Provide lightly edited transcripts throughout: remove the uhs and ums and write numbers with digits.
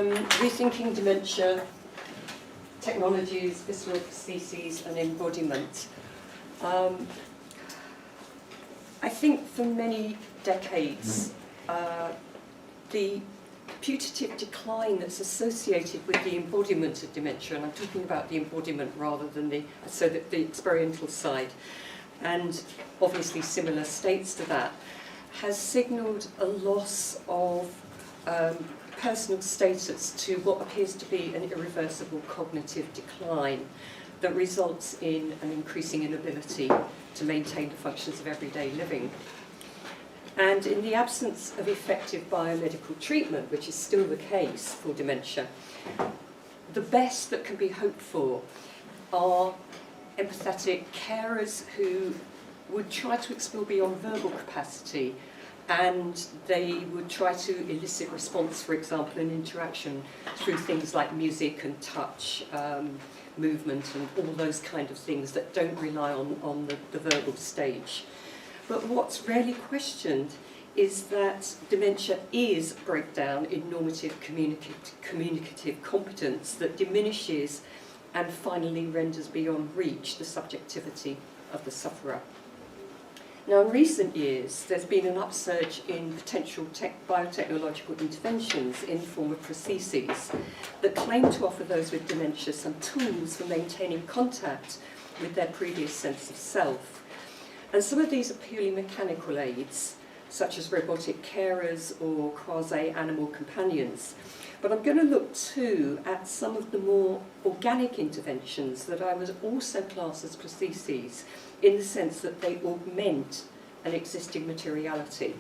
Rethinking Dementia, Technologies, Visceral Prosthesis and Embodiment. I think for many decades, the putative decline that's associated with the embodiment of dementia, and I'm talking about the embodiment rather than the experiential side, and obviously similar states to that, has signalled a loss of personal status to what appears to be an irreversible cognitive decline that results in an increasing inability to maintain the functions of everyday living. And in the absence of effective biomedical treatment, which is still the case for dementia, the best that can be hoped for are empathetic carers who would try to explore beyond verbal capacity, and they would try to elicit response, for example, in interaction through things like music and touch, movement and all those kind of things that don't rely on the verbal stage. But what's rarely questioned is that dementia is a breakdown in normative communicative competence that diminishes and finally renders beyond reach the subjectivity of the sufferer. Now, in recent years, there's been an upsurge in potential biotechnological interventions in the form of protheses that claim to offer those with dementia some tools for maintaining contact with their previous sense of self. And some of these are purely mechanical aids, such as robotic carers or quasi-animal companions. But I'm going to look too at some of the more organic interventions that I would also class as protheses, in the sense that they augment an existing materiality.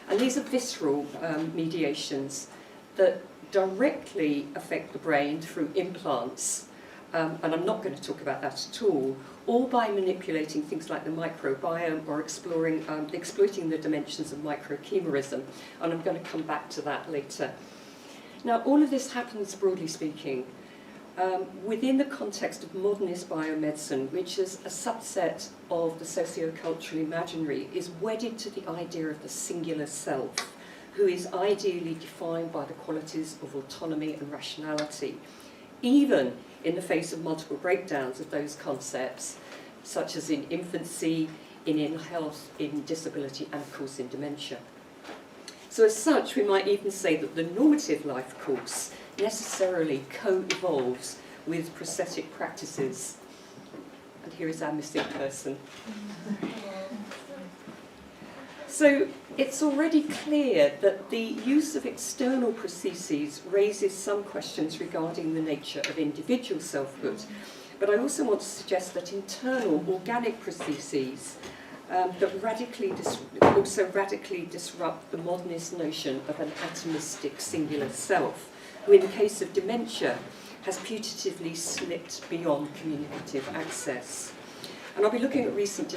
And these are visceral mediations that directly affect the brain through implants, and I'm not going to talk about that at all, or by manipulating things like the microbiome or exploiting the dimensions of microchimerism, and I'm going to come back to that later. Now, all of this happens, broadly speaking, within the context of modernist biomedicine, which is a subset of the socio-cultural imaginary, is wedded to the idea of the singular self, who is ideally defined by the qualities of autonomy and rationality, even in the face of multiple breakdowns of those concepts, such as in infancy, in ill health, in disability, and of course in dementia. So as such, we might even say that the normative life course necessarily co-evolves with prosthetic practices. And here is our missing person. So it's already clear that the use of external prostheses raises some questions regarding the nature of individual selfhood. But I also want to suggest that internal organic prostheses that also radically disrupt the modernist notion of an atomistic singular self, who in the case of dementia has putatively slipped beyond communicative access. And I'll be looking at recent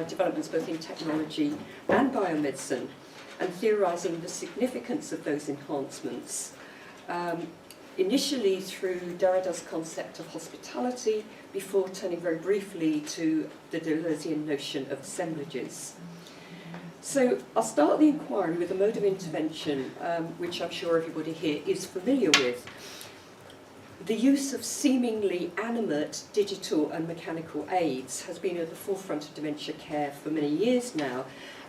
developments both in technology and biomedicine and theorising the significance of those enhancements, initially through Derrida's concept of hospitality, before turning very briefly to the Deleuzian notion of assemblages. So I'll start the inquiry with a mode of intervention which I'm sure everybody here is familiar with. The use of seemingly animate digital and mechanical aids has been at the forefront of dementia care for many years now,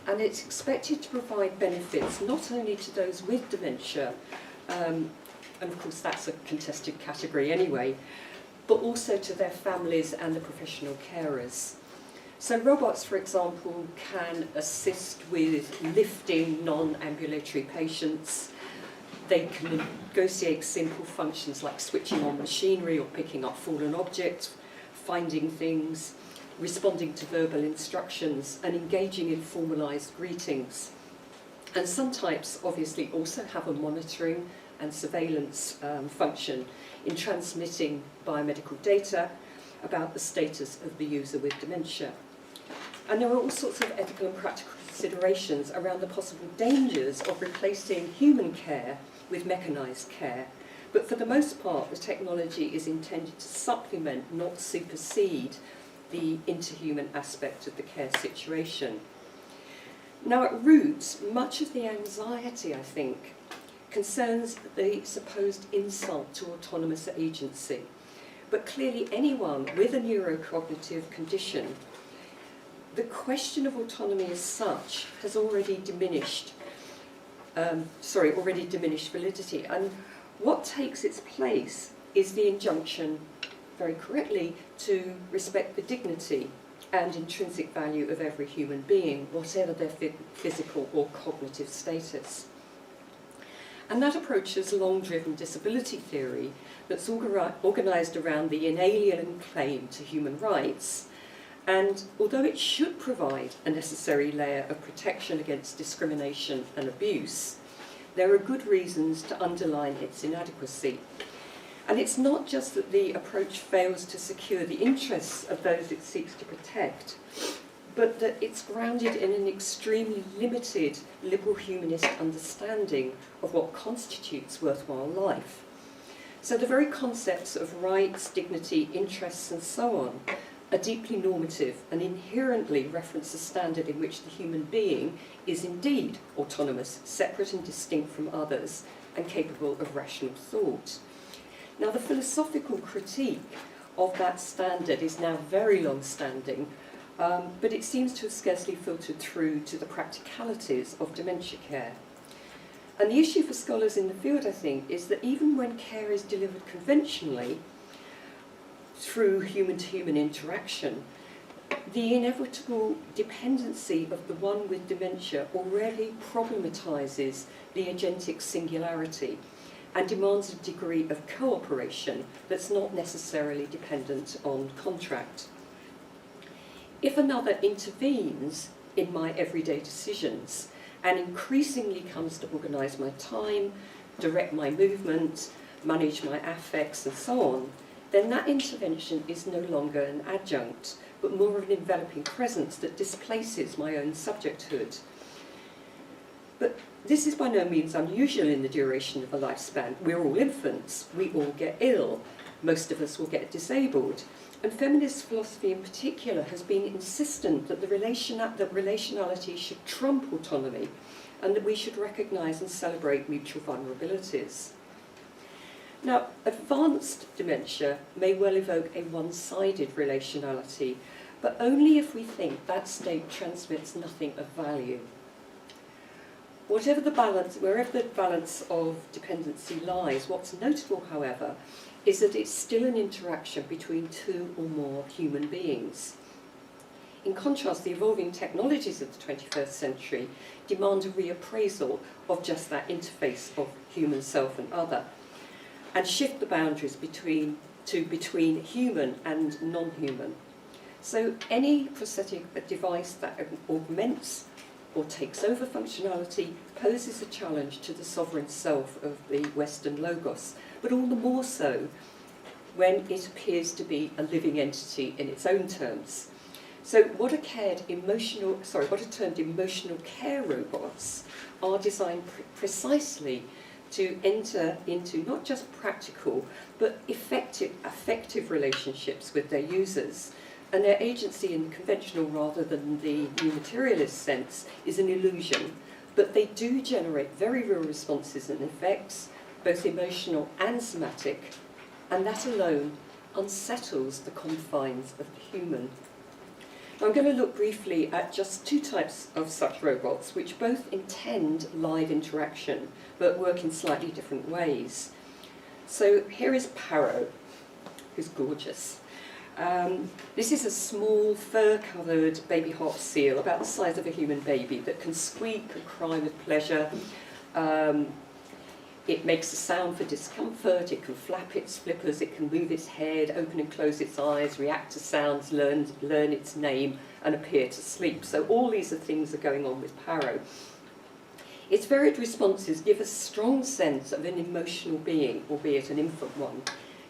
and it's expected to provide benefits not only to those with dementia, and of course that's a contested category anyway, but also to their families and the professional carers. So robots, for example, can assist with lifting non-ambulatory patients. They can negotiate simple functions like switching on machinery or picking up fallen objects, finding things, responding to verbal instructions, and engaging in formalised greetings. And some types obviously also have a monitoring and surveillance function in transmitting biomedical data about the status of the user with dementia. And there are all sorts of ethical and practical considerations around the possible dangers of replacing human care with mechanised care. But for the most part, the technology is intended to supplement, not supersede, the interhuman aspect of the care situation. Now, at roots, much of the anxiety, I think, concerns the supposed insult to autonomous agency. But clearly anyone with a neurocognitive condition, the question of autonomy as such has already diminished validity. And what takes its place is the injunction, very correctly, to respect the dignity and intrinsic value of every human being, whatever their physical or cognitive status. And that approach has long driven disability theory that's organised around the inalienable claim to human rights. And although it should provide a necessary layer of protection against discrimination and abuse, there are good reasons to underline its inadequacy. And it's not just that the approach fails to secure the interests of those it seeks to protect, but that it's grounded in an extremely limited liberal humanist understanding of what constitutes worthwhile life. So the very concepts of rights, dignity, interests, and so on are deeply normative and inherently reference a standard in which the human being is indeed autonomous, separate and distinct from others, and capable of rational thought. Now, the philosophical critique of that standard is now very long-standing, but it seems to have scarcely filtered through to the practicalities of dementia care. And the issue for scholars in the field, I think, is that even when care is delivered conventionally, through human-to-human interaction, the inevitable dependency of the one with dementia already problematises the agentic singularity and demands a degree of cooperation that's not necessarily dependent on contract. If another intervenes in my everyday decisions and increasingly comes to organise my time, direct my movement, manage my affects and so on, then that intervention is no longer an adjunct, but more of an enveloping presence that displaces my own subjecthood. But this is by no means unusual in the duration of a lifespan. We're all infants, we all get ill, most of us will get disabled. And feminist philosophy in particular has been insistent that relationality should trump autonomy and that we should recognise and celebrate mutual vulnerabilities. Now, advanced dementia may well evoke a one-sided relationality, but only if we think that state transmits nothing of value. Wherever the balance of dependency lies, what's notable, however, is that it's still an interaction between two or more human beings. In contrast, the evolving technologies of the 21st century demand a reappraisal of just that interface of human self and other, and shift the boundaries between human and non-human. So any prosthetic device that augments or takes over functionality poses a challenge to the sovereign self of the Western logos, but all the more so when it appears to be a living entity in its own terms. So what are termed emotional care robots are designed precisely to enter into not just practical but affective relationships with their users. And their agency in the conventional rather than the new materialist sense is an illusion, but they do generate very real responses and effects, both emotional and somatic, and that alone unsettles the confines of the human. Now, I'm going to look briefly at just two types of such robots, which both intend live interaction, but work in slightly different ways. So here is Paro, who's gorgeous. This is a small fur-covered baby hop seal, about the size of a human baby, that can squeak and cry with pleasure. It makes a sound for discomfort, it can flap its flippers, it can move its head, open and close its eyes, react to sounds, learn its name, and appear to sleep. So all these are things that are going on with Paro. Its varied responses give a strong sense of an emotional being, albeit an infant one,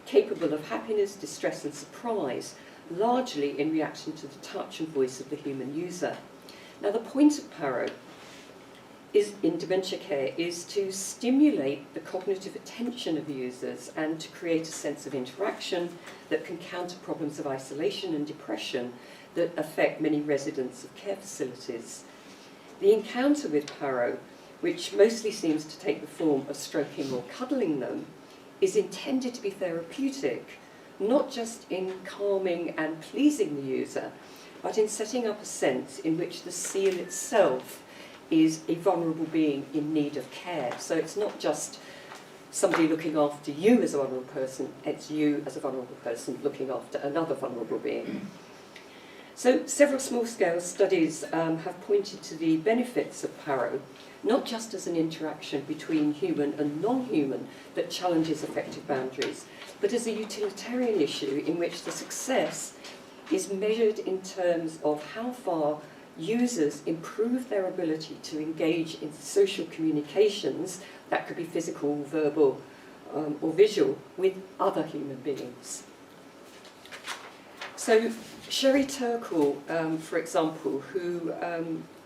capable of happiness, distress and surprise, largely in reaction to the touch and voice of the human user. Now, the point of Paro in dementia care is to stimulate the cognitive attention of users and to create a sense of interaction that can counter problems of isolation and depression that affect many residents of care facilities. The encounter with Paro which mostly seems to take the form of stroking or cuddling them, is intended to be therapeutic, not just in calming and pleasing the user, but in setting up a sense in which the seal itself is a vulnerable being in need of care. So it's not just somebody looking after you as a vulnerable person, it's you as a vulnerable person looking after another vulnerable being. So several small-scale studies have pointed to the benefits of Paro, not just as an interaction between human and non-human that challenges affective boundaries, but as a utilitarian issue in which the success is measured in terms of how far users improve their ability to engage in social communications, that could be physical, verbal, or visual, with other human beings. So Sherry Turkle, for example, who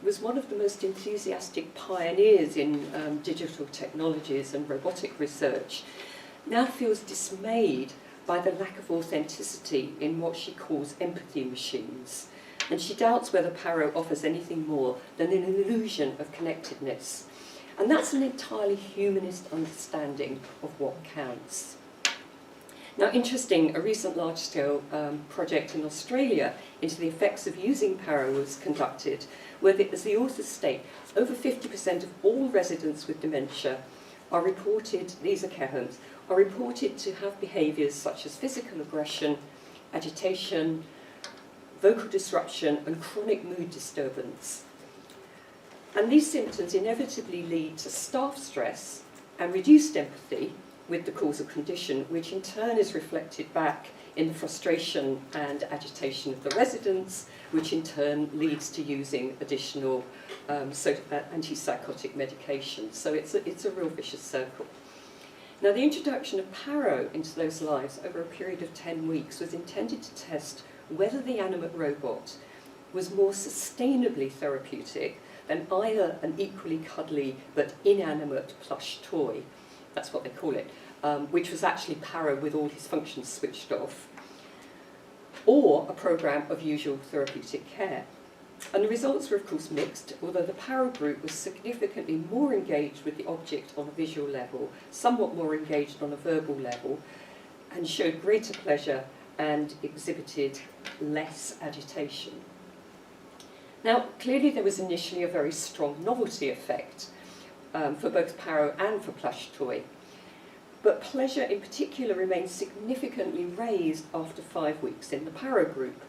was one of the most enthusiastic pioneers in digital technologies and robotic research, now feels dismayed by the lack of authenticity in what she calls empathy machines. And she doubts whether Paro offers anything more than an illusion of connectedness. And that's an entirely humanist understanding of what counts. Now, interesting, a recent large-scale project in Australia into the effects of using Paro was conducted, where, as the authors state, over 50% of all residents with dementia are reported, these are care homes, are reported to have behaviours such as physical aggression, agitation, vocal disruption, and chronic mood disturbance. And these symptoms inevitably lead to staff stress and reduced empathy with the causal condition, which in turn is reflected back in the frustration and agitation of the residents, which in turn leads to using additional antipsychotic medications. So it's a real vicious circle. Now, the introduction of Paro into those lives over a period of 10 weeks was intended to test whether the animate robot was more sustainably therapeutic than either an equally cuddly but inanimate plush toy, that's what they call it, which was actually Paro with all his functions switched off, or a programme of usual therapeutic care. And the results were of course mixed, although the Paro group was significantly more engaged with the object on a visual level, somewhat more engaged on a verbal level, and showed greater pleasure and exhibited less agitation. Now, clearly there was initially a very strong novelty effect for both Paro and for plush toy, but pleasure in particular remained significantly raised after 5 weeks in the Paro group.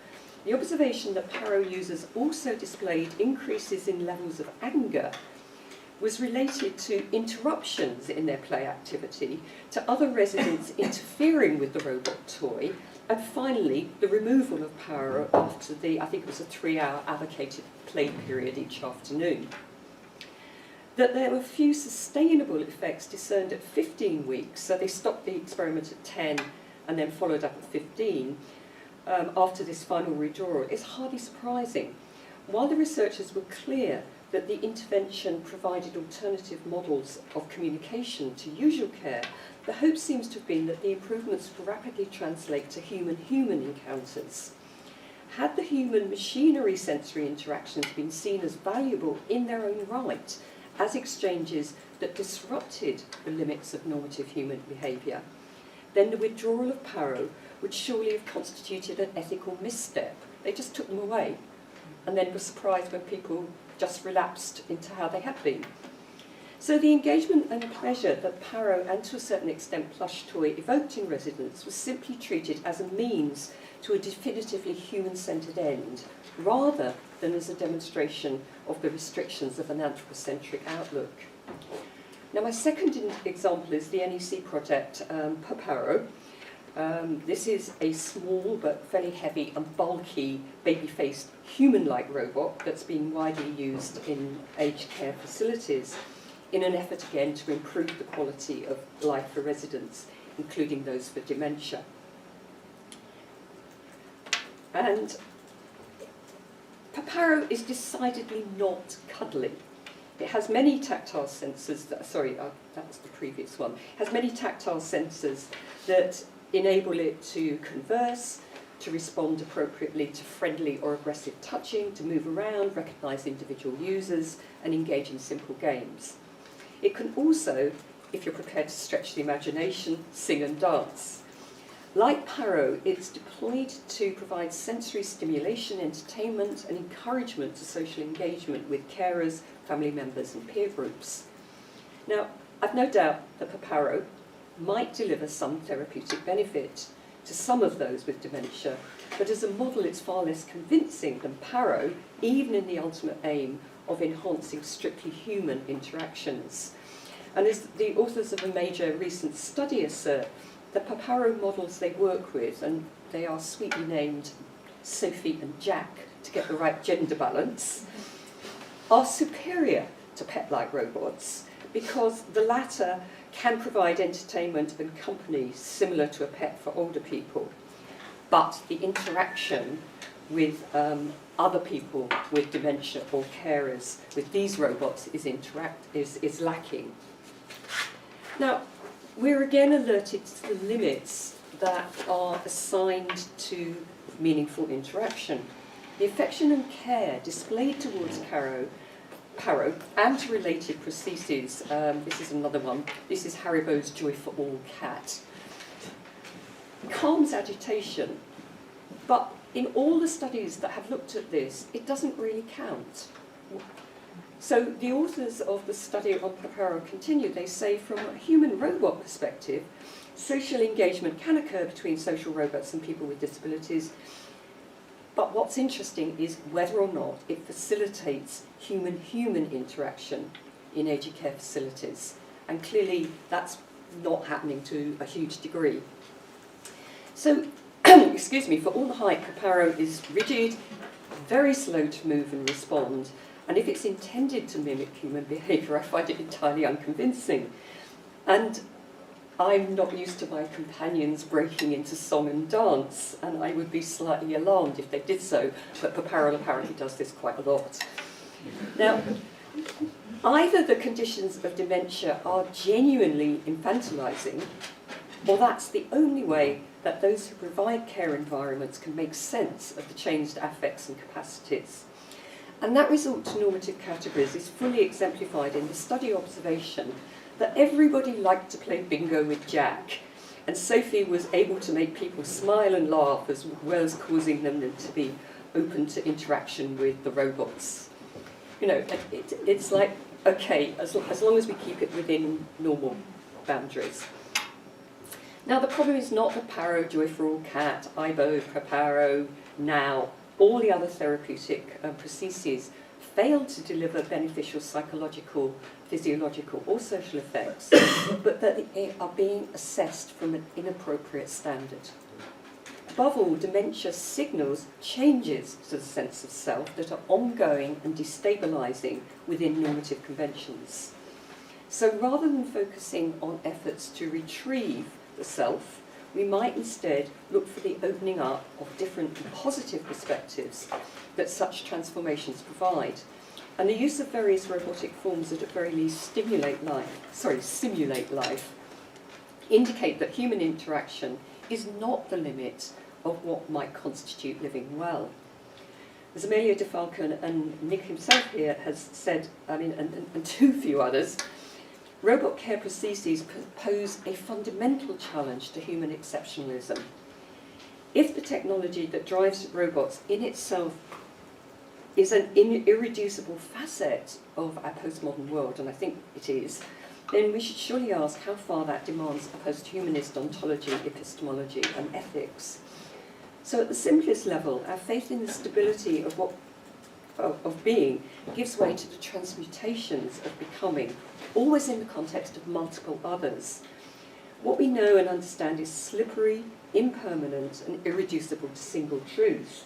The observation that Paro users also displayed increases in levels of anger was related to interruptions in their play activity, to other residents interfering with the robot toy, and finally the removal of Paro after the, I think it was a 3-hour allocated play period each afternoon. That there were few sustainable effects discerned at 15 weeks, so they stopped the experiment at 10 and then followed up at 15, after this final withdrawal, is hardly surprising. While the researchers were clear that the intervention provided alternative models of communication to usual care, the hope seems to have been that the improvements would rapidly translate to human-human encounters. Had the human-machinery sensory interactions been seen as valuable in their own right, as exchanges that disrupted the limits of normative human behaviour, then the withdrawal of Paro would surely have constituted an ethical misstep. They just took them away and then were surprised when people just relapsed into how they had been. So the engagement and pleasure that Paro and to a certain extent plush toy evoked in residents was simply treated as a means to a definitively human-centred end, rather than as a demonstration of the restrictions of an anthropocentric outlook. Now, my second example is the NEC project per Paro. This is a small but fairly heavy and bulky baby-faced human-like robot that's been widely used in aged care facilities in an effort again to improve the quality of life for residents, including those for dementia. And Paro is decidedly not cuddly. It has many tactile sensors, that's the previous one. It has many tactile sensors that enable it to converse, to respond appropriately to friendly or aggressive touching, to move around, recognise individual users, and engage in simple games. It can also, if you're prepared to stretch the imagination, sing and dance. Like Paro, it's deployed to provide sensory stimulation, entertainment, and encouragement to social engagement with carers, family members, and peer groups. Now, I've no doubt that Paro might deliver some therapeutic benefit to some of those with dementia, but as a model it's far less convincing than Paro, even in the ultimate aim of enhancing strictly human interactions. And as the authors of a major recent study assert, the Paro models they work with, and they are sweetly named Sophie and Jack to get the right gender balance, are superior to pet-like robots because the latter can provide entertainment and company similar to a pet for older people, but the interaction with other people with dementia or carers with these robots is lacking. Now, we're again alerted to the limits that are assigned to meaningful interaction. The affection and care displayed towards Paro and to related protheses, this is another one, this is Haribo's Joy for All cat, calms agitation, but in all the studies that have looked at this, it doesn't really count. So the authors of the study on Paro continue, they say from a human-robot perspective, social engagement can occur between social robots and people with disabilities, but what's interesting is whether or not it facilitates human-human interaction in aged care facilities. And clearly that's not happening to a huge degree. So, excuse me, for all the hype, Paro is rigid, very slow to move and respond, and if it's intended to mimic human behaviour, I find it entirely unconvincing. And I'm not used to my companions breaking into song and dance, and I would be slightly alarmed if they did so, but Paro apparently does this quite a lot. Now, either the conditions of dementia are genuinely infantilizing, or that's the only way that those who provide care environments can make sense of the changed affects and capacities. And that result to normative categories is fully exemplified in the study observation that everybody liked to play bingo with Jack, and Sophie was able to make people smile and laugh as well as causing them to be open to interaction with the robots. You know, it's like, okay, as long as we keep it within normal boundaries. Now, the problem is not that Paro, Joy for All cat, Ibo, Paro, now, all the other therapeutic protheses fail to deliver beneficial psychological, physiological or social effects, but that they are being assessed from an inappropriate standard. Above all, dementia signals changes to the sense of self that are ongoing and destabilising within normative conventions. So rather than focusing on efforts to retrieve the self, we might instead look for the opening up of different positive perspectives that such transformations provide. And the use of various robotic forms that at very least simulate life, indicate that human interaction is not the limit of what might constitute living well. As Amelia DeFalco and Nick himself here has said, and too few others, robot care protheses pose a fundamental challenge to human exceptionalism. If the technology that drives robots in itself is an irreducible facet of our postmodern world, and I think it is, then we should surely ask how far that demands a post-humanist ontology, epistemology, and ethics. So at the simplest level, our faith in the stability of being gives way to the transmutations of becoming, always in the context of multiple others. What we know and understand is slippery, impermanent, and irreducible to single truth.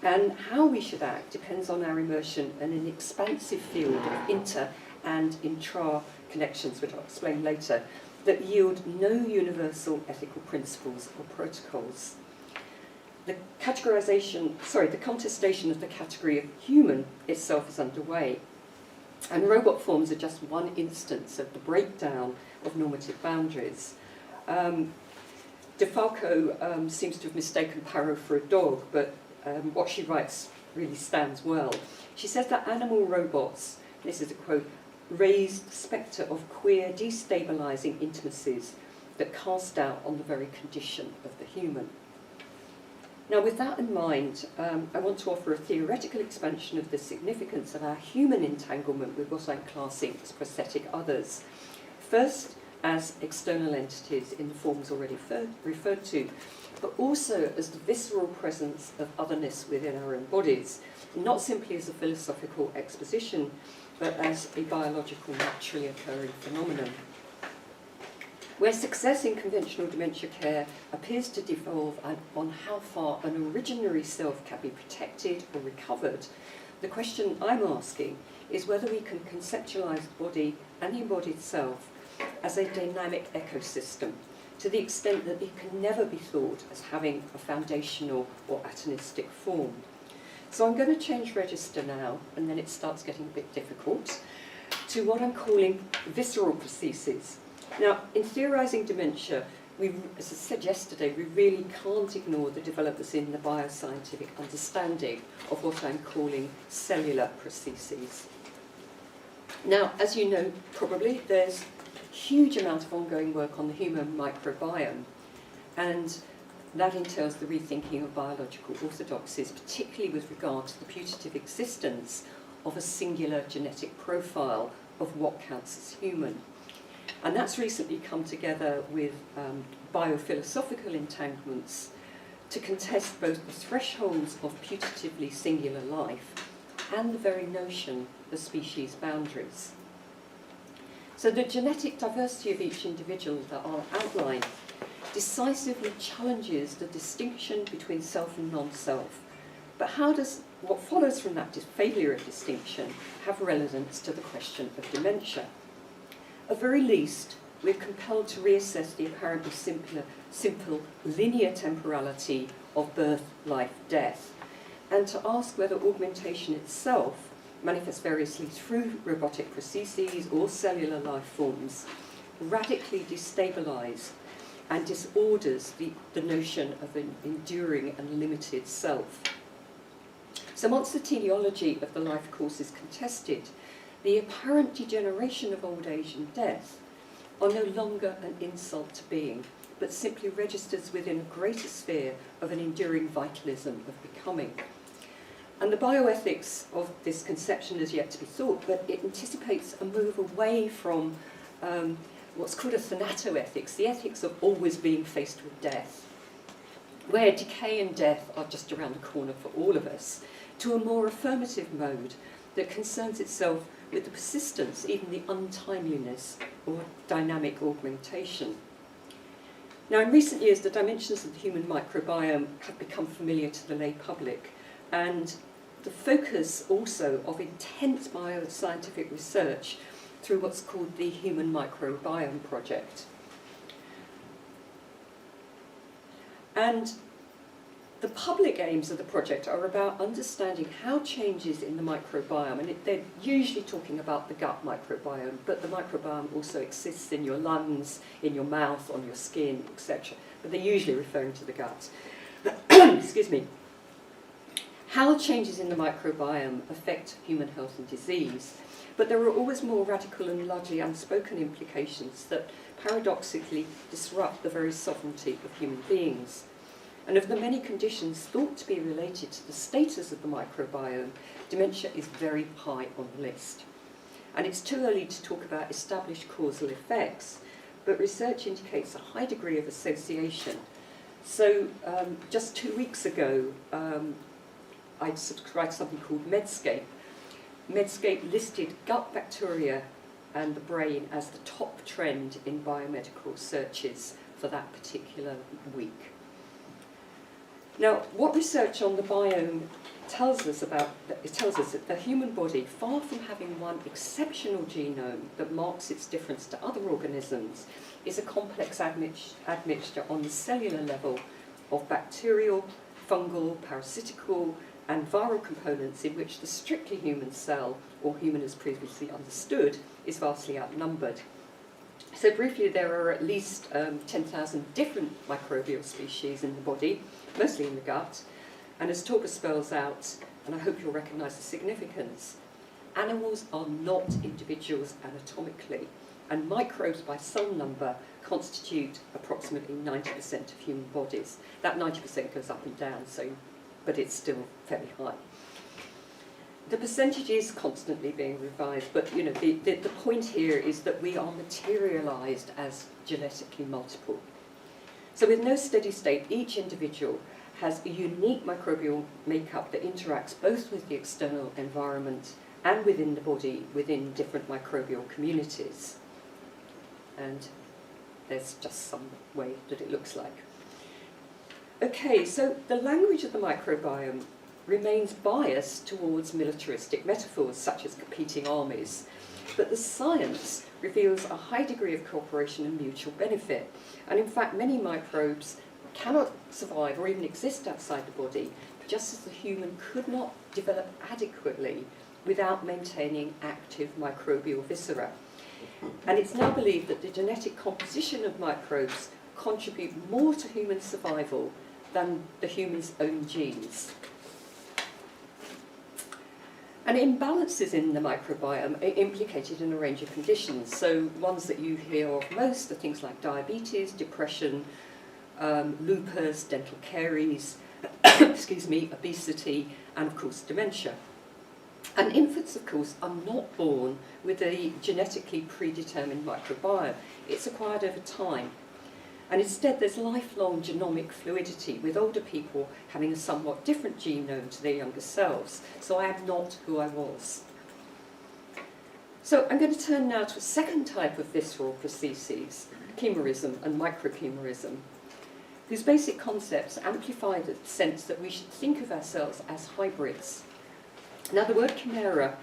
And how we should act depends on our immersion in an expansive field of inter- and intra-connections, which I'll explain later, that yield no universal ethical principles or protocols. The contestation of the category of human itself is underway. And robot forms are just one instance of the breakdown of normative boundaries. DeFalco seems to have mistaken Paro for a dog, but what she writes really stands well. She says that animal robots, this is a quote, raised the spectre of queer destabilising intimacies that cast doubt on the very condition of the human. Now, with that in mind, I want to offer a theoretical expansion of the significance of our human entanglement with what I'm classing as prosthetic others. First, as external entities in the forms already referred to, but also as the visceral presence of otherness within our own bodies, not simply as a philosophical exposition, but as a biological, naturally occurring phenomenon. Where success in conventional dementia care appears to devolve on how far an originary self can be protected or recovered, the question I'm asking is whether we can conceptualise the body and the embodied self as a dynamic ecosystem, to the extent that it can never be thought as having a foundational or atomistic form. So I'm going to change register now, and then it starts getting a bit difficult, to what I'm calling visceral prostheses. Now, in theorising dementia, as I said yesterday, we really can't ignore the developments in the bioscientific understanding of what I'm calling cellular prostheses. Now, as you know probably, there's a huge amount of ongoing work on the human microbiome, and that entails the rethinking of biological orthodoxies, particularly with regard to the putative existence of a singular genetic profile of what counts as human. And that's recently come together with biophilosophical entanglements to contest both the thresholds of putatively singular life and the very notion of species boundaries. So the genetic diversity of each individual that I'll outline decisively challenges the distinction between self and non-self. But how does what follows from that failure of distinction have relevance to the question of dementia? At very least, we're compelled to reassess the apparently simple linear temporality of birth, life, death, and to ask whether augmentation itself manifests variously through robotic prostheses or cellular life forms, radically destabilise and disorders the notion of an enduring and limited self. So once the teleology of the life course is contested, the apparent degeneration of old age and death are no longer an insult to being, but simply registers within a greater sphere of an enduring vitalism of becoming. And the bioethics of this conception is yet to be thought, but it anticipates a move away from what's called a thanatoethics, the ethics of always being faced with death, where decay and death are just around the corner for all of us, to a more affirmative mode that concerns itself with the persistence, even the untimeliness, or dynamic augmentation. Now, in recent years, the dimensions of the human microbiome have become familiar to the lay public, and the focus also of intense bioscientific research through what's called the Human Microbiome Project. And the public aims of the project are about understanding how changes in the microbiome, and they're usually talking about the gut microbiome, but the microbiome also exists in your lungs, in your mouth, on your skin, etc. But they're usually referring to the gut. Excuse me. How changes in the microbiome affect human health and disease, but there are always more radical and largely unspoken implications that paradoxically disrupt the very sovereignty of human beings. And of the many conditions thought to be related to the status of the microbiome, dementia is very high on the list. And it's too early to talk about established causal effects, but research indicates a high degree of association. So just 2 weeks ago, I subscribed something called Medscape. Medscape listed gut bacteria and the brain as the top trend in biomedical searches for that particular week. Now, what research on the biome tells us that the human body, far from having one exceptional genome that marks its difference to other organisms, is a complex admixture on the cellular level of bacterial, fungal, parasitical, and viral components in which the strictly human cell, or human as previously understood, is vastly outnumbered. So briefly, there are at least 10,000 different microbial species in the body, mostly in the gut, and as Torber spells out, and I hope you'll recognise the significance, animals are not individuals anatomically, and microbes by cell number constitute approximately 90% of human bodies. That 90% goes up and down, but it's still fairly high. The percentage is constantly being revised, but the point here is that we are materialised as genetically multiple. So with no steady state, each individual has a unique microbial makeup that interacts both with the external environment and within the body, within different microbial communities. And there's just some way that it looks like. Okay, so the language of the microbiome remains biased towards militaristic metaphors such as competing armies, but the science reveals a high degree of cooperation and mutual benefit. And in fact, many microbes cannot survive or even exist outside the body, just as the human could not develop adequately without maintaining active microbial viscera. And it's now believed that the genetic composition of microbes contribute more to human survival than the human's own genes. And imbalances in the microbiome are implicated in a range of conditions. So ones that you hear of most are things like diabetes, depression, lupus, dental caries, obesity, and of course dementia. And infants, of course, are not born with a genetically predetermined microbiome. It's acquired over time. And instead, there's lifelong genomic fluidity, with older people having a somewhat different genome to their younger selves. So I am not who I was. So I'm going to turn now to a second type of visceral prostheses, chimerism and microchimerism, whose basic concepts amplify the sense that we should think of ourselves as hybrids. Now, the word chimera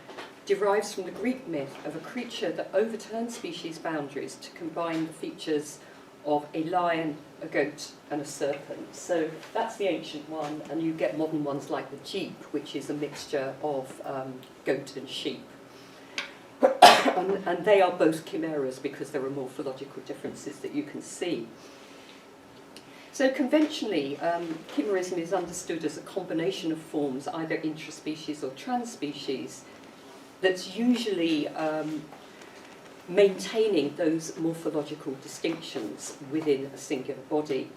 derives from the Greek myth of a creature that overturns species boundaries to combine the features of a lion, a goat, and a serpent. So that's the ancient one, and you get modern ones like the Jeep, which is a mixture of goat and sheep. And they are both chimeras because there are morphological differences that you can see. So conventionally, chimerism is understood as a combination of forms, either intraspecies or transspecies, that's usually maintaining those morphological distinctions within a singular body.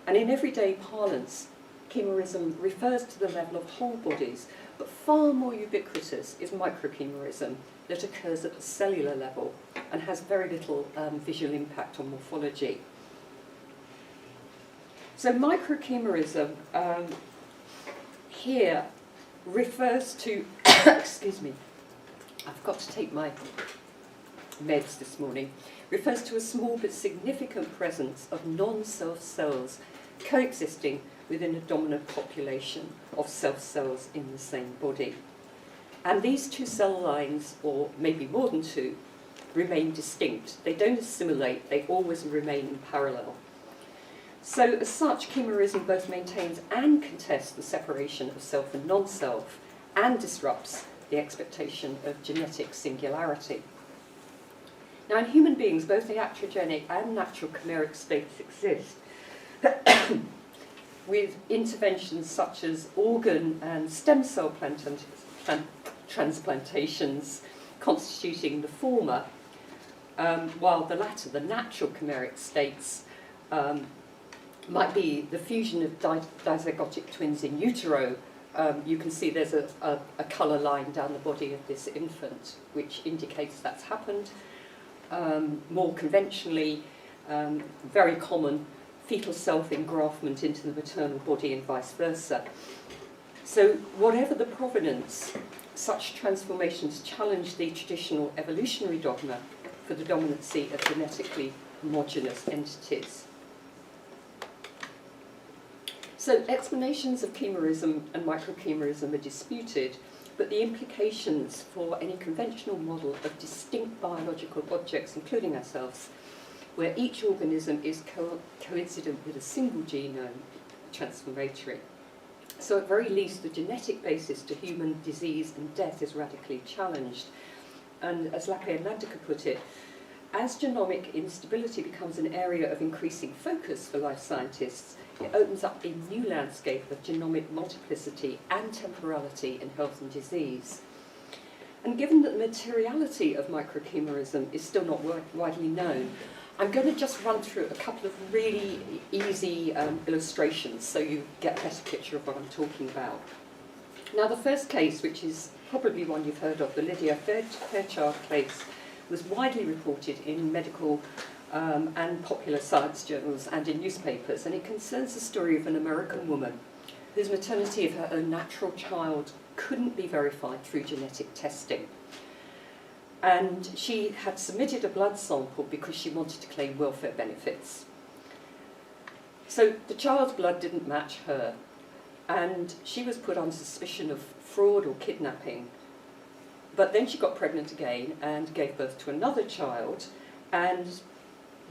And in everyday parlance, chimerism refers to the level of whole bodies, but far more ubiquitous is microchimerism that occurs at the cellular level and has very little visual impact on morphology. So microchimerism here refers to, excuse me, I've got to take my meds this morning, refers to a small but significant presence of non-self cells coexisting within a dominant population of self cells in the same body. And these two cell lines, or maybe more than two, remain distinct. They don't assimilate, they always remain in parallel. So as such, chimerism both maintains and contests the separation of self and non-self, and disrupts the expectation of genetic singularity. Now, in human beings, both the iatrogenic and natural chimeric states exist, with interventions such as organ and stem cell transplantations constituting the former, while the latter, the natural chimeric states, might be the fusion of dizygotic twins in utero. You can see there's a colour line down the body of this infant, which indicates that's happened. More conventionally, very common, fetal self-engraftment into the maternal body and vice versa. So whatever the provenance, such transformations challenge the traditional evolutionary dogma for the dominancy of genetically homogeneous entities. So explanations of chimerism and microchimerism are disputed, but the implications for any conventional model of distinct biological objects, including ourselves, where each organism is coincident with a single genome, transformatory. So at very least, the genetic basis to human disease and death is radically challenged. And as Lappe and Landeka put it, as genomic instability becomes an area of increasing focus for life scientists, it opens up a new landscape of genomic multiplicity and temporality in health and disease. And given that the materiality of microchimerism is still not widely known, I'm going to just run through a couple of really easy illustrations so you get a better picture of what I'm talking about. Now, the first case, which is probably one you've heard of, the Lydia Fairchild case, was widely reported in medical and popular science journals and in newspapers, and it concerns the story of an American woman whose maternity of her own natural child couldn't be verified through genetic testing. And she had submitted a blood sample because she wanted to claim welfare benefits. So the child's blood didn't match her, and she was put on suspicion of fraud or kidnapping. But then she got pregnant again and gave birth to another child, and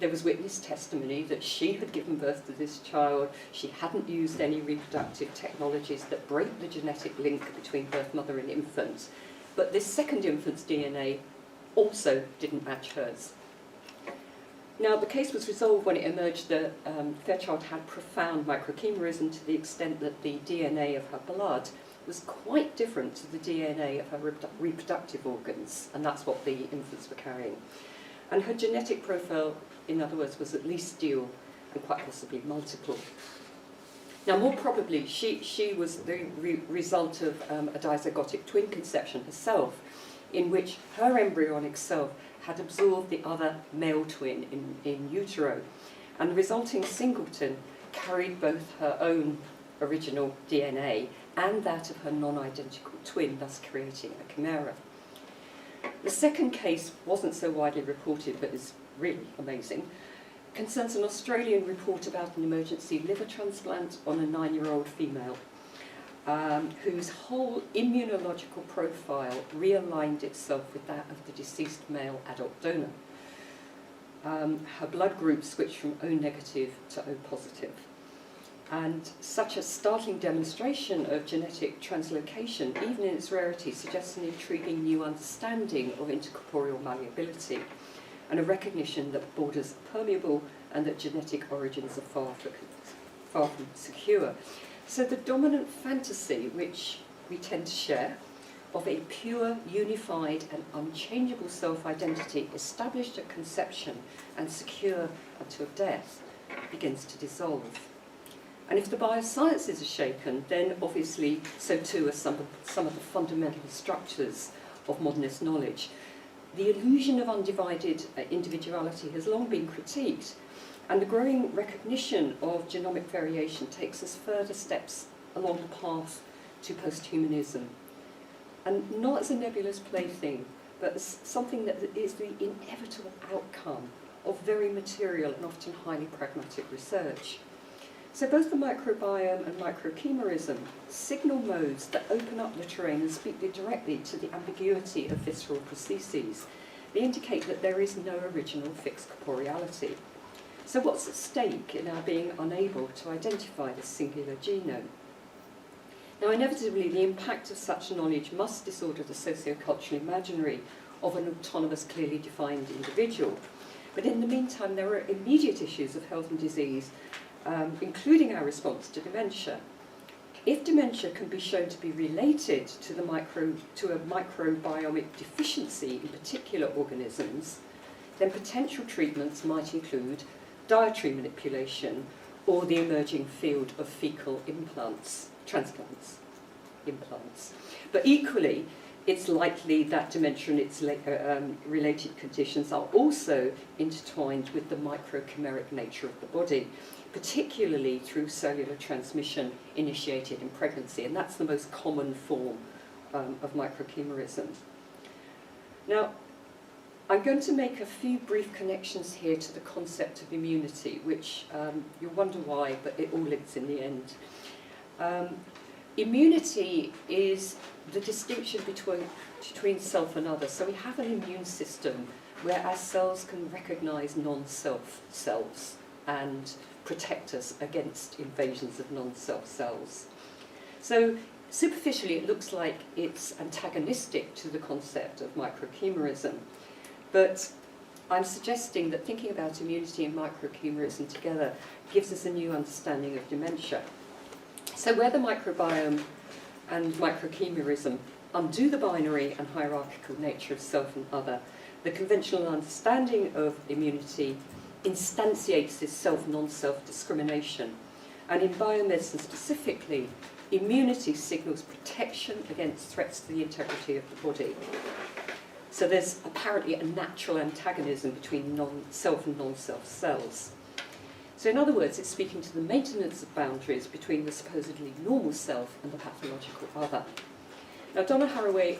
there was witness testimony that she had given birth to this child. She hadn't used any reproductive technologies that break the genetic link between birth mother and infant. But this second infant's DNA also didn't match hers. Now, the case was resolved when it emerged that Fairchild had profound microchimerism to the extent that the DNA of her blood was quite different to the DNA of her reproductive organs, and that's what the infants were carrying. And her genetic profile, in other words, was at least dual and quite possibly multiple. Now, more probably, she was the result of a dizygotic twin conception herself, in which her embryonic self had absorbed the other male twin in utero, and the resulting singleton carried both her own original DNA and that of her non-identical twin, thus creating a chimera. The second case wasn't so widely reported, but is really amazing. It concerns an Australian report about an emergency liver transplant on a 9-year-old female whose whole immunological profile realigned itself with that of the deceased male adult donor. Her blood group switched from O negative to O positive. And such a startling demonstration of genetic translocation, even in its rarity, suggests an intriguing new understanding of intercorporeal malleability and a recognition that borders are permeable and that genetic origins are far from secure. So the dominant fantasy, which we tend to share, of a pure, unified and unchangeable self-identity established at conception and secure until death, begins to dissolve. And if the biosciences are shaken, then obviously so too are some of the fundamental structures of modernist knowledge. The illusion of undivided individuality has long been critiqued, and the growing recognition of genomic variation takes us further steps along the path to posthumanism. And not as a nebulous plaything, but as something that is the inevitable outcome of very material and often highly pragmatic research. So both the microbiome and microchimerism signal modes that open up the terrain and speak directly to the ambiguity of visceral prostheses. They indicate that there is no original fixed corporeality. So what's at stake in our being unable to identify this singular genome? Now, inevitably, the impact of such knowledge must disorder the socio-cultural imaginary of an autonomous, clearly defined individual. But in the meantime, there are immediate issues of health and disease, including our response to dementia. If dementia can be shown to be related to a microbiomic deficiency in particular organisms, then potential treatments might include dietary manipulation or the emerging field of fecal transplants. But equally, it's likely that dementia and its related conditions are also intertwined with the microchimeric nature of the body, particularly through cellular transmission initiated in pregnancy, and that's the most common form of microchimerism. Now, I'm going to make a few brief connections here to the concept of immunity, which you'll wonder why, but it all links in the end. Immunity is the distinction between self and other. So we have an immune system where our cells can recognise non-self cells and protect us against invasions of non-self cells. So superficially it looks like it's antagonistic to the concept of microchimerism, but I'm suggesting that thinking about immunity and microchimerism together gives us a new understanding of dementia. So where the microbiome and microchimerism undo the binary and hierarchical nature of self and other. The conventional understanding of immunity instantiates this self-non-self discrimination. And in biomedicine specifically, immunity signals protection against threats to the integrity of the body. So there's apparently a natural antagonism between self and non-self cells. So in other words, it's speaking to the maintenance of boundaries between the supposedly normal self and the pathological other. Now, Donna Haraway,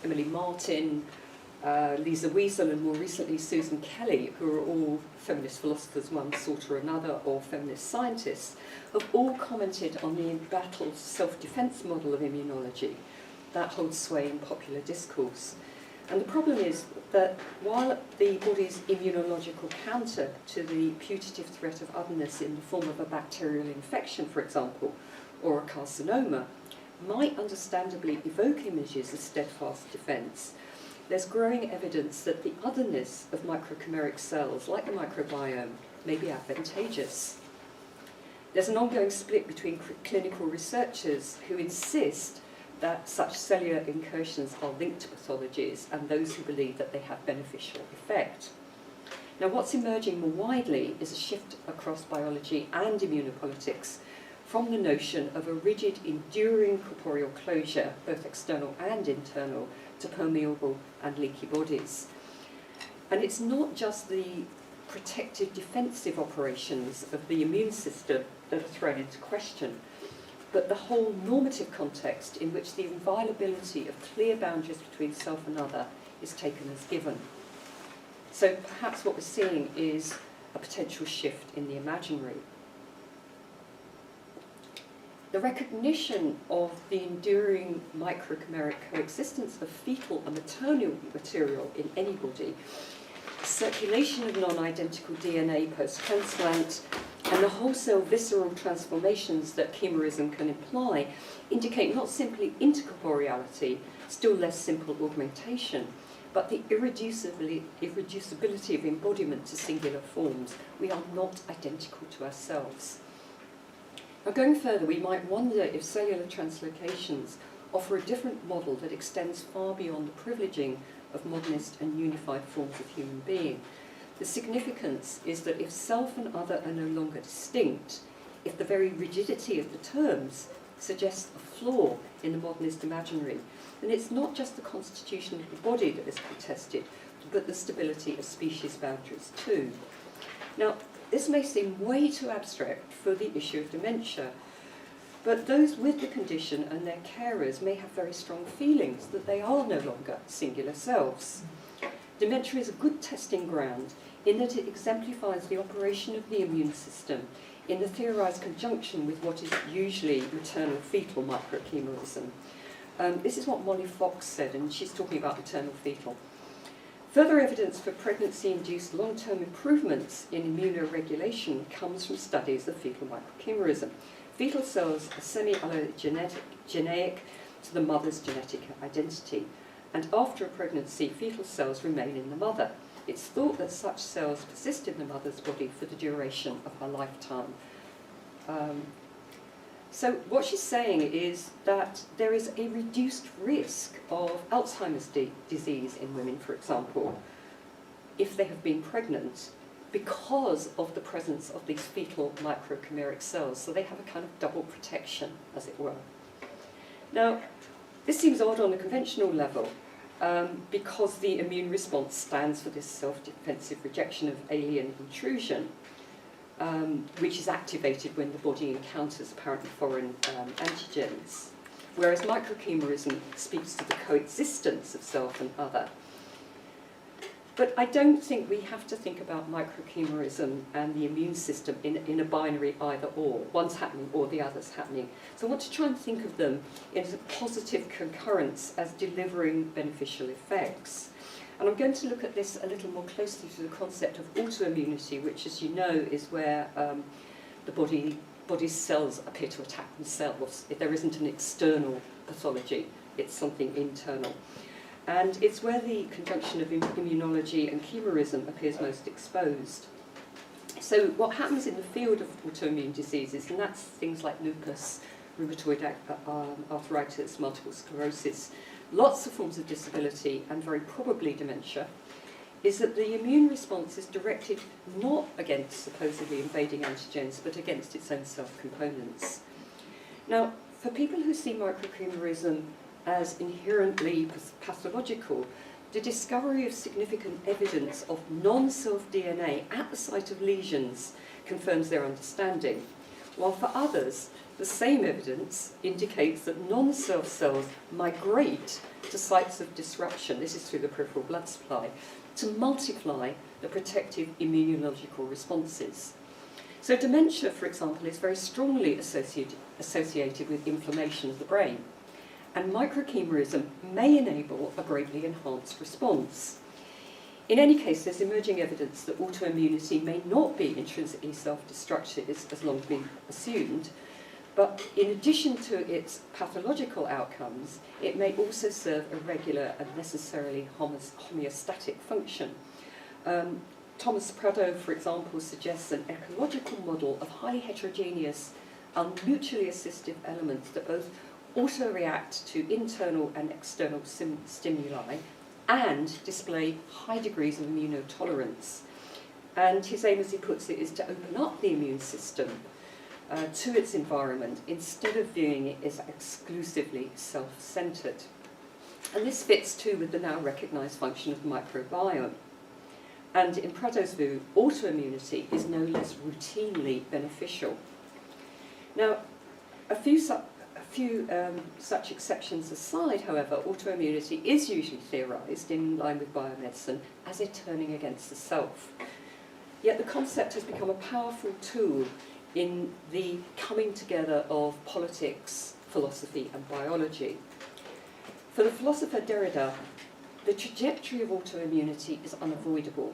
Emily Martin, Lisa Wiesel, and more recently Susan Kelly, who are all feminist philosophers, one sort or another, or feminist scientists, have all commented on the embattled self-defense model of immunology that holds sway in popular discourse. And the problem is that while the body's immunological counter to the putative threat of otherness in the form of a bacterial infection, for example, or a carcinoma, might understandably evoke images of steadfast defence, there's growing evidence that the otherness of microchimeric cells, like the microbiome, may be advantageous. There's an ongoing split between clinical researchers who insist that such cellular incursions are linked to pathologies and those who believe that they have beneficial effect. Now, what's emerging more widely is a shift across biology and immunopolitics from the notion of a rigid, enduring corporeal closure, both external and internal, to permeable and leaky bodies. And it's not just the protective defensive operations of the immune system that are thrown into question, but the whole normative context in which the inviolability of clear boundaries between self and other is taken as given. So perhaps what we're seeing is a potential shift in the imaginary. The recognition of the enduring microchimeric coexistence of fetal and maternal material in any body, circulation of non-identical DNA post-transplant, and the wholesale visceral transformations that chimerism can imply indicate not simply intercorporeality, still less simple augmentation, but the irreducibility of embodiment to singular forms. We are not identical to ourselves. Now, going further, we might wonder if cellular translocations offer a different model that extends far beyond the privileging of modernist and unified forms of human being. The significance is that if self and other are no longer distinct, if the very rigidity of the terms suggests a flaw in the modernist imaginary, then it's not just the constitution of the body that is contested, but the stability of species boundaries too. Now, this may seem way too abstract for the issue of dementia, but those with the condition and their carers may have very strong feelings that they are no longer singular selves. Dementia is a good testing ground in that it exemplifies the operation of the immune system in the theorised conjunction with what is usually maternal fetal microchimerism. This is what Molly Fox said, and she's talking about maternal fetal. Further evidence for pregnancy-induced long-term improvements in immunoregulation comes from studies of fetal microchimerism. Fetal cells are semi-allogenic to the mother's genetic identity, and after a pregnancy, fetal cells remain in the mother. It's thought that such cells persist in the mother's body for the duration of her lifetime. So what she's saying is that there is a reduced risk of Alzheimer's disease in women, for example, if they have been pregnant, because of the presence of these fetal microchimeric cells. So they have a kind of double protection, as it were. Now, this seems odd on a conventional level, because the immune response stands for this self-defensive rejection of alien intrusion, which is activated when the body encounters apparently foreign antigens, whereas microchimerism speaks to the coexistence of self and other. But I don't think we have to think about microchimerism and the immune system in a binary either-or. One's happening or the other's happening. So I want to try and think of them in a positive concurrence as delivering beneficial effects. And I'm going to look at this a little more closely to the concept of autoimmunity, which, as you know, is where the body's cells appear to attack themselves. If there isn't an external pathology, it's something internal. And it's where the conjunction of immunology and chimerism appears most exposed. So what happens in the field of autoimmune diseases, and that's things like lupus, rheumatoid arthritis, multiple sclerosis, lots of forms of disability, and very probably dementia, is that the immune response is directed not against supposedly invading antigens, but against its own self-components. Now, for people who see microchimerism as inherently pathological, the discovery of significant evidence of non-self DNA at the site of lesions confirms their understanding, while for others, the same evidence indicates that non-self cells migrate to sites of disruption, this is through the peripheral blood supply, to multiply the protective immunological responses. So dementia, for example, is very strongly associated with inflammation of the brain, and microchimerism may enable a greatly enhanced response. In any case, there's emerging evidence that autoimmunity may not be intrinsically self-destructive, as long been assumed, but in addition to its pathological outcomes, it may also serve a regular and necessarily homeostatic function. Thomas Prado, for example, suggests an ecological model of highly heterogeneous and mutually assistive elements that both auto-react to internal and external stimuli and display high degrees of immunotolerance. And his aim, as he puts it, is to open up the immune system to its environment instead of viewing it as exclusively self-centred. And this fits too with the now recognised function of the microbiome. And in Prado's view, autoimmunity is no less routinely beneficial. Now, a few such exceptions aside, however, autoimmunity is usually theorised in line with biomedicine as a turning against the self. Yet the concept has become a powerful tool in the coming together of politics, philosophy and biology. For the philosopher Derrida, the trajectory of autoimmunity is unavoidable.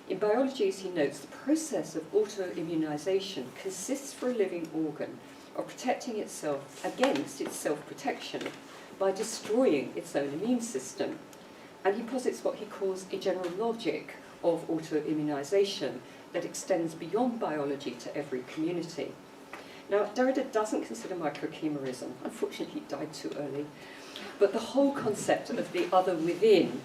In biology, as he notes, the process of autoimmunization consists for a living organ of protecting itself against its self-protection by destroying its own immune system. And he posits what he calls a general logic of autoimmunization that extends beyond biology to every community. Now, Derrida doesn't consider microchimerism. Unfortunately, he died too early. But the whole concept of the other within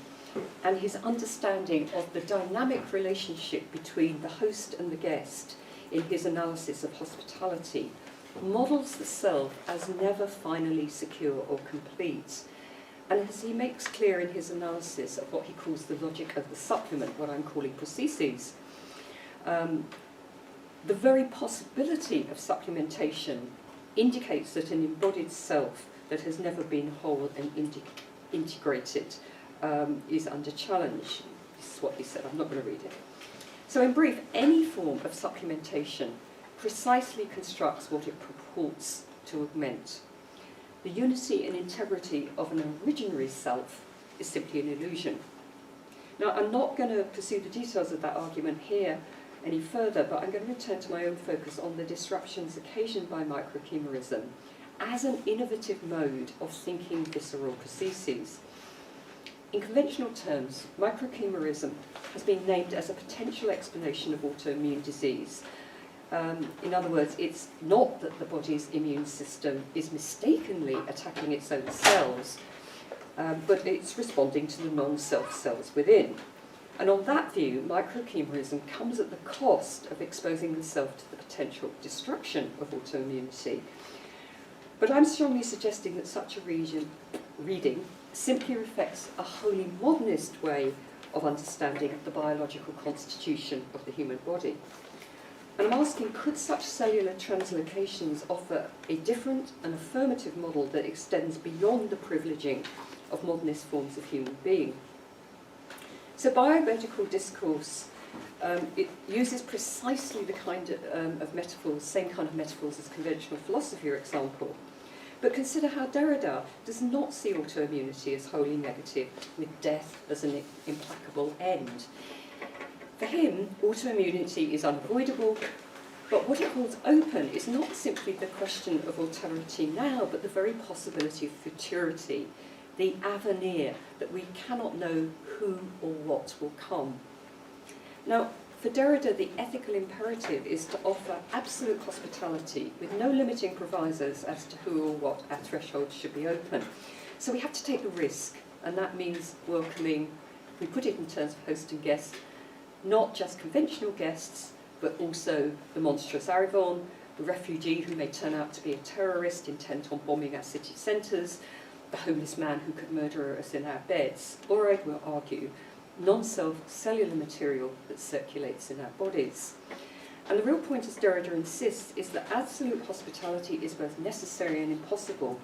and his understanding of the dynamic relationship between the host and the guest in his analysis of hospitality models the self as never finally secure or complete. And as he makes clear in his analysis of what he calls the logic of the supplement, what I'm calling protheses, the very possibility of supplementation indicates that an embodied self that has never been whole and integrated is under challenge. This is what he said. I'm not going to read it. So in brief, any form of supplementation precisely constructs what it purports to augment. The unity and integrity of an originary self is simply an illusion. Now, I'm not going to pursue the details of that argument here any further, but I'm going to return to my own focus on the disruptions occasioned by microchimerism as an innovative mode of thinking visceral protheses. In conventional terms, microchimerism has been named as a potential explanation of autoimmune disease. In other words, it's not that the body's immune system is mistakenly attacking its own cells, but it's responding to the non-self cells within. And on that view, microchimerism comes at the cost of exposing the self to the potential destruction of autoimmunity. But I'm strongly suggesting that such a reading simply reflects a wholly modernist way of understanding the biological constitution of the human body. And I'm asking, could such cellular translocations offer a different and affirmative model that extends beyond the privileging of modernist forms of human being? So biomedical discourse, it uses precisely the kind of metaphors, same kind of metaphors as conventional philosophy, for example. But consider how Derrida does not see autoimmunity as wholly negative, with death as an implacable end. For him, autoimmunity is unavoidable, but what he holds open is not simply the question of alterity now, but the very possibility of futurity, the avenir, that we cannot know who or what will come. Now, for For Derrida, the ethical imperative is to offer absolute hospitality with no limiting provisos as to who or what our thresholds should be open. So we have to take the risk, and that means welcoming, we put it in terms of host and guest, not just conventional guests, but also the monstrous arrivant, the refugee who may turn out to be a terrorist intent on bombing our city centres, the homeless man who could murder us in our beds, or I will argue, non-self cellular material that circulates in our bodies. And the real point, as Derrida insists, is that absolute hospitality is both necessary and impossible.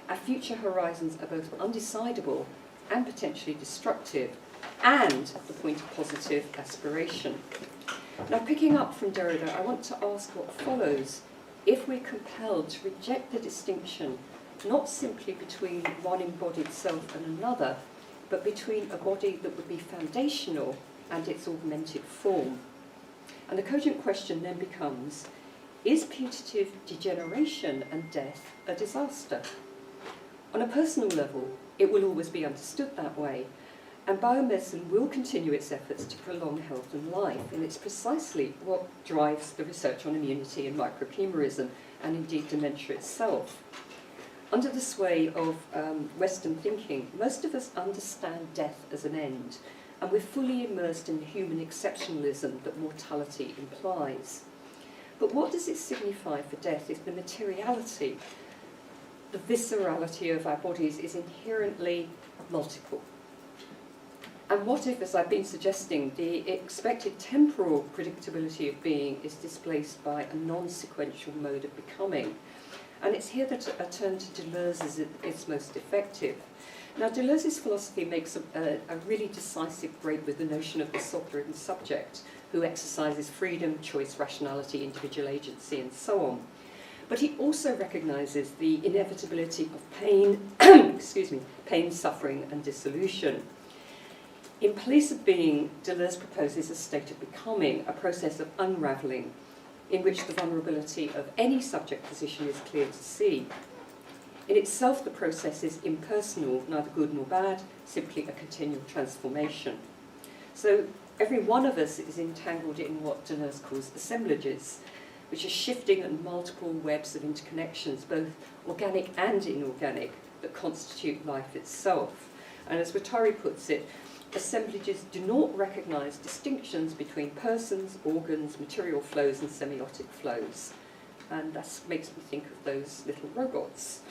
Our future horizons are both undecidable and potentially destructive, and the point of positive aspiration. Now, picking up from Derrida, I want to ask what follows if we're compelled to reject the distinction not simply between one embodied self and another, but between a body that would be foundational and its augmented form. And the cogent question then becomes, is putative degeneration and death a disaster? On a personal level, it will always be understood that way, and biomedicine will continue its efforts to prolong health and life, and it's precisely what drives the research on immunity and microbiome, and indeed dementia itself. Under the sway of Western thinking, most of us understand death as an end, and we're fully immersed in the human exceptionalism that mortality implies. But what does it signify for death if the materiality, the viscerality of our bodies is inherently multiple? And what if, as I've been suggesting, the expected temporal predictability of being is displaced by a non-sequential mode of becoming? And it's here that a turn to Deleuze is most effective. Now, Deleuze's philosophy makes a really decisive break with the notion of the sovereign subject, who exercises freedom, choice, rationality, individual agency, and so on. But he also recognises the inevitability of pain, pain, suffering, and dissolution. In place of being, Deleuze proposes a state of becoming, a process of unravelling, in which the vulnerability of any subject position is clear to see. In itself, the process is impersonal, neither good nor bad, simply a continual transformation. So every one of us is entangled in what Deleuze calls assemblages, which are shifting and multiple webs of interconnections, both organic and inorganic, that constitute life itself. And as Guattari puts it, assemblages do not recognise distinctions between persons, organs, material flows and semiotic flows. And that makes me think of those little robots.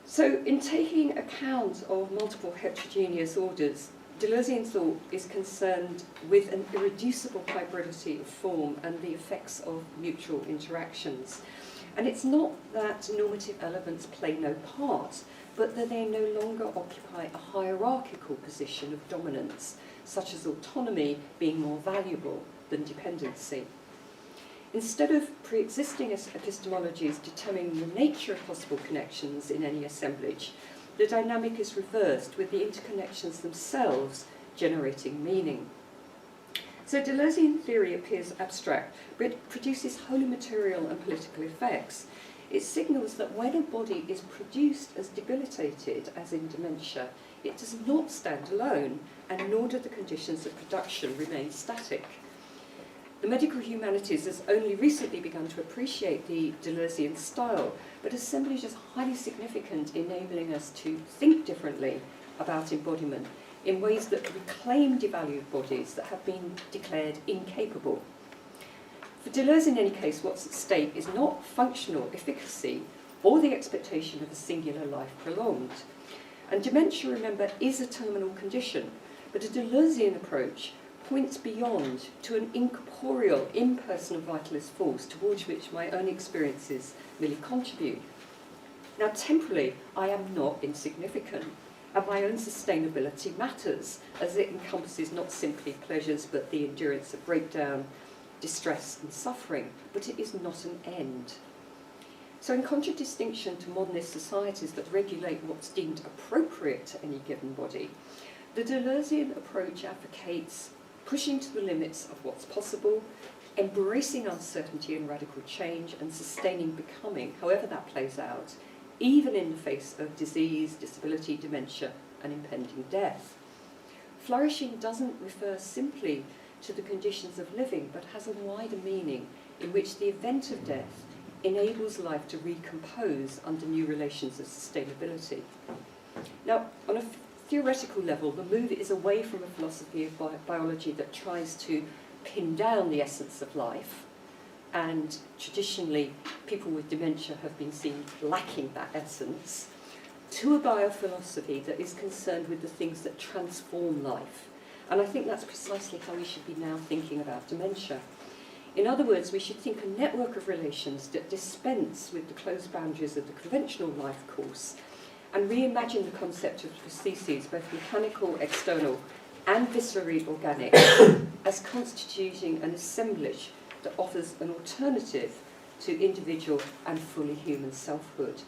So in taking account of multiple heterogeneous orders, Deleuzean thought is concerned with an irreducible hybridity of form and the effects of mutual interactions. And it's not that normative elements play no part, but that they no longer occupy a hierarchical position of dominance, such as autonomy being more valuable than dependency. Instead of pre-existing epistemologies determining the nature of possible connections in any assemblage, the dynamic is reversed, with the interconnections themselves generating meaning. So Deleuzean theory appears abstract, but it produces wholly material and political effects. It signals that when a body is produced as debilitated, as in dementia, it does not stand alone, and nor do the conditions of production remain static. The medical humanities has only recently begun to appreciate the Deleuzean style, but assemblage is highly significant, enabling us to think differently about embodiment in ways that reclaim devalued bodies that have been declared incapable. For Deleuze, in any case, what's at stake is not functional efficacy or the expectation of a singular life prolonged. And dementia, remember, is a terminal condition, but a Deleuzean approach points beyond to an incorporeal, impersonal vitalist force towards which my own experiences merely contribute. Now, temporally, I am not insignificant, and my own sustainability matters, as it encompasses not simply pleasures, but the endurance of breakdown, distress and suffering, but it is not an end. So in contradistinction to modernist societies that regulate what's deemed appropriate to any given body, the Deleuzean approach advocates pushing to the limits of what's possible, embracing uncertainty and radical change, and sustaining becoming, however that plays out, even in the face of disease, disability, dementia, and impending death. Flourishing doesn't refer simply to the conditions of living, but has a wider meaning in which the event of death enables life to recompose under new relations of sustainability. Now, on a theoretical level, the move is away from a philosophy of biology that tries to pin down the essence of life, and traditionally people with dementia have been seen lacking that essence, to a biophilosophy that is concerned with the things that transform life. And I think that's precisely how we should be now thinking about dementia. In other words, we should think a network of relations that dispense with the closed boundaries of the conventional life course and reimagine the concept of prostheses, both mechanical, external, and viscerally organic, as constituting an assemblage that offers an alternative to individual and fully human selfhood.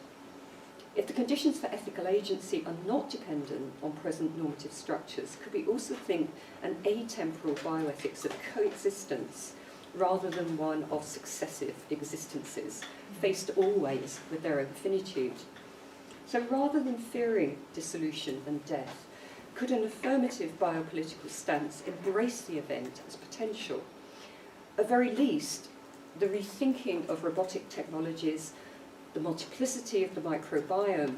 If the conditions for ethical agency are not dependent on present normative structures, could we also think an atemporal bioethics of coexistence rather than one of successive existences, faced always with their own finitude? So rather than fearing dissolution and death, could an affirmative biopolitical stance embrace the event as potential? At very least, the rethinking of robotic technologies, the multiplicity of the microbiome,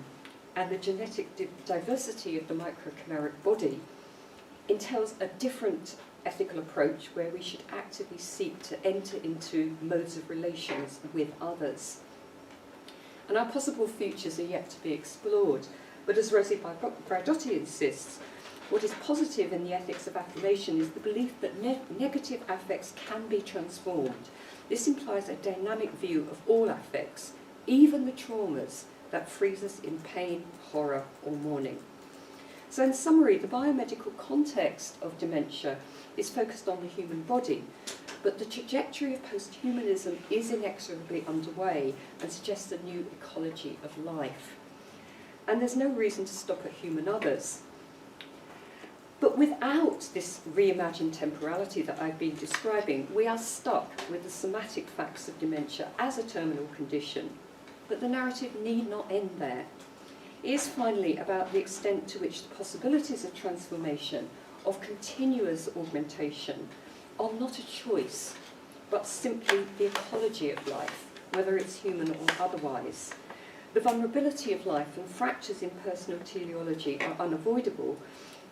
and the genetic diversity of the microchimeric body entails a different ethical approach where we should actively seek to enter into modes of relations with others. And our possible futures are yet to be explored, but as Rosie Braidotti insists, what is positive in the ethics of affirmation is the belief that negative affects can be transformed. This implies a dynamic view of all affects, even the traumas that freeze us in pain, horror, or mourning. So in summary, the biomedical context of dementia is focused on the human body, but the trajectory of posthumanism is inexorably underway and suggests a new ecology of life. And there's no reason to stop at human others. But without this reimagined temporality that I've been describing, we are stuck with the somatic facts of dementia as a terminal condition. But the narrative need not end there. It is finally about the extent to which the possibilities of transformation, of continuous augmentation, are not a choice, but simply the ecology of life, whether it's human or otherwise. The vulnerability of life and fractures in personal teleology are unavoidable,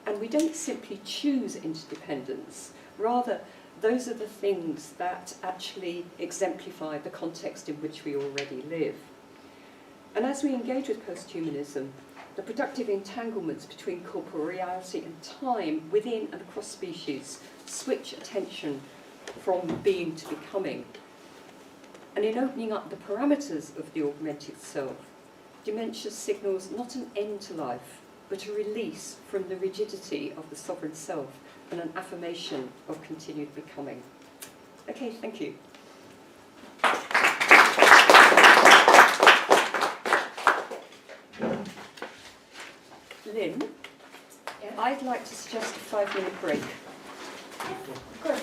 and we don't simply choose interdependence. Rather, those are the things that actually exemplify the context in which we already live. And as we engage with posthumanism, the productive entanglements between corporeality and time within and across species switch attention from being to becoming. And in opening up the parameters of the augmented self, dementia signals not an end to life, but a release from the rigidity of the sovereign self and an affirmation of continued becoming. Okay, thank you. Lynn, I'd like to suggest a 5-minute break. Good.